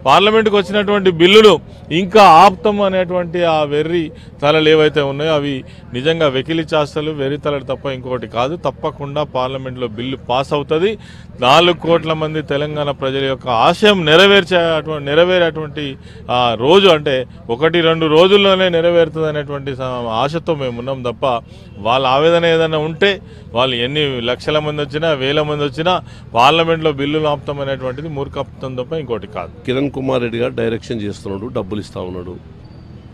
పార్లమెంటుకు వచ్చినటువంటి బిల్లులు ఇంకా ఆప్తం అనేటువంటి ఆ వెర్రి తలలు ఏవైతే ఉన్నాయో అవి నిజంగా వెకిలి చేష్టలు వెర్రి తలలు తప్ప ఇంకొకటి కాదు. తప్పకుండా పార్లమెంట్లో బిల్లు పాస్ అవుతుంది. 4 కోట్ల మంది తెలంగాణ ప్రజల యొక్క ఆశయం నెరవేరేటువంటి రోజు అంటే 1-2 రోజుల్లోనే నెరవేరుతుంది అనేటువంటి ఆశతో మేము ఉన్నాం తప్ప వాళ్ళ ఆవేదన ఏదైనా ఉంటే వాళ్ళు ఎన్ని లక్షల మంది వచ్చినా 1000 మంది వచ్చినా పార్లమెంట్లో బిల్లులు ఆపుతాం అనేటువంటిది మూర్ఖత్వం తప్ప ఇంకోటి కాదు. కిరణ్ కుమార్ రెడ్డి గారు డైరెక్షన్ చేస్తున్నాడు, డబ్బులు ఇస్తా ఉన్నాడు.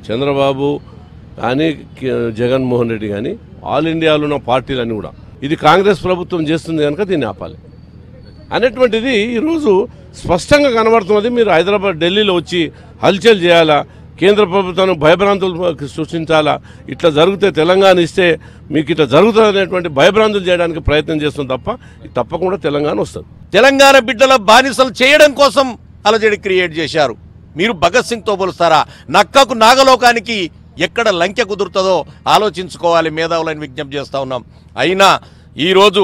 చంద్రబాబు కానీ జగన్మోహన్ రెడ్డి కానీ ఆల్ ఇండియాలో ఉన్న పార్టీలన్నీ కూడా ఇది కాంగ్రెస్ ప్రభుత్వం చేస్తుంది కనుక దీన్ని ఆపాలి అనేటువంటిది ఈరోజు స్పష్టంగా కనబడుతున్నది. మీరు హైదరాబాద్ ఢిల్లీలో వచ్చి హల్చల్ చేయాలా, కేంద్ర ప్రభుత్వాన్ని భయభ్రాంతులు సృష్టించాలా, ఇట్లా జరిగితే తెలంగాణ ఇస్తే మీకు ఇట్లా జరుగుతుంది అనేటువంటి భయభ్రాంతులు చేయడానికి ప్రయత్నం చేస్తుంది తప్ప తప్పకుండా తెలంగాణ వస్తుంది. తెలంగాణ బిడ్డల బానిసలు చేయడం కోసం అలజడి క్రియేట్ చేశారు. మీరు భగత్ సింగ్తో పోలుస్తారా? నక్కకు నాగలోకానికి ఎక్కడ లంకె కుదురుతుందో ఆలోచించుకోవాలి మేధావులని విజ్ఞప్తి చేస్తూ ఉన్నాం. అయినా ఈరోజు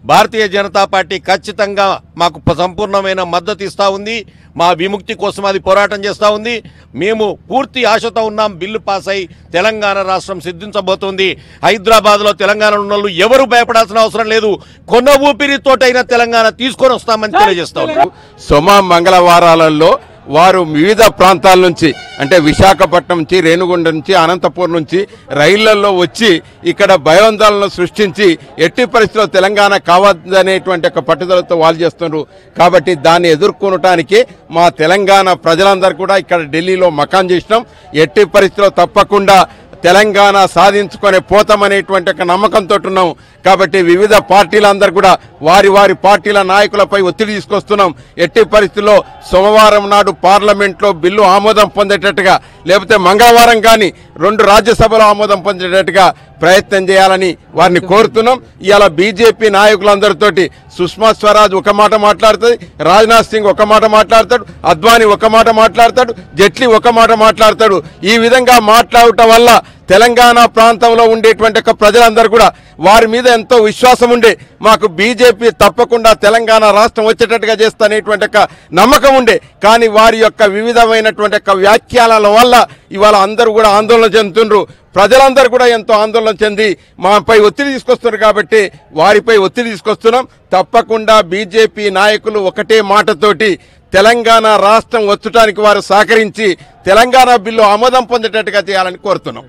భారతీయ జనతా పార్టీ ఖచ్చితంగా మాకు సంపూర్ణమైన మద్దతు ఇస్తూ ఉంది. మా విముక్తి కోసం అది పోరాటం చేస్తూ ఉంది. మేము పూర్తి ఆశతో ఉన్నాం. బిల్లు పాస్ అయి తెలంగాణ రాష్ట్రం సిద్ధించబోతోంది. హైదరాబాద్లో తెలంగాణ ఉన్న వాళ్ళు ఎవరు భయపడాల్సిన అవసరం లేదు. కొన్న ఊపిరితోటైనా తెలంగాణ తీసుకొని వస్తామని తెలియజేస్తా ఉన్నాం. మంగళవారాలలో వారు వివిధ ప్రాంతాల నుంచి అంటే విశాఖపట్నం నుంచి, రేణుగుండ నుంచి, అనంతపూర్ నుంచి రైళ్లలో వచ్చి ఇక్కడ భయోందోళనలు సృష్టించి ఎట్టి పరిస్థితుల్లో తెలంగాణ కావద్దనేటువంటి ఒక పట్టుదలతో వాళ్ళు చేస్తున్నారు. కాబట్టి దాన్ని ఎదుర్కొనటానికి మా తెలంగాణ ప్రజలందరూ కూడా ఇక్కడ ఢిల్లీలో మకాం చేసినాం. ఎట్టి పరిస్థితుల్లో తప్పకుండా తెలంగాణ సాధించుకొని పోతామనేటువంటి ఒక నమ్మకంతో ఉన్నాం. కాబట్టి వివిధ పార్టీలందరూ కూడా వారి వారి పార్టీల నాయకులపై ఒత్తిడి తీసుకొస్తున్నాం. ఎట్టి పరిస్థితుల్లో సోమవారం నాడు పార్లమెంట్లో బిల్లు ఆమోదం పొందేటట్టుగా, లేకపోతే మంగళవారం కానీ 2 రాజ్యసభలో ఆమోదం పొందేటట్టుగా ప్రయత్నం చేయాలని వారిని కోరుతున్నాం. ఇవాళ బీజేపీ నాయకులందరితోటి సుష్మా స్వరాజ్ ఒక మాట మాట్లాడుతుంది, రాజ్నాథ్ సింగ్ ఒక మాట మాట్లాడతాడు, అద్వానీ ఒక మాట మాట్లాడతాడు, జైట్లీ ఒక మాట మాట్లాడతాడు. ఈ విధంగా మాట్లాడటం వల్ల తెలంగాణ ప్రాంతంలో ఉండేటువంటి ప్రజలందరూ కూడా వారి మీద ఎంతో విశ్వాసం ఉండే మాకు బీజేపీ తప్పకుండా తెలంగాణ రాష్ట్రం వచ్చేటట్టుగా చేస్తానేటువంటి నమ్మకం ఉండే. కానీ వారి యొక్క వివిధమైనటువంటి వ్యాఖ్యానాల వల్ల ఇవాళ అందరూ కూడా ఆందోళన చెందుతుండ్రు. ప్రజలందరూ కూడా ఎంతో ఆందోళన చెంది మాపై ఒత్తిడి తీసుకొస్తున్నారు. కాబట్టి వారిపై ఒత్తిడి తీసుకొస్తున్నాం. తప్పకుండా బీజేపీ నాయకులు ఒకటే మాటతోటి తెలంగాణ రాష్ట్రం వచ్చటానికి వారు సహకరించి తెలంగాణ బిల్లు ఆమోదం పొందేటట్టుగా చేయాలని కోరుతున్నాం.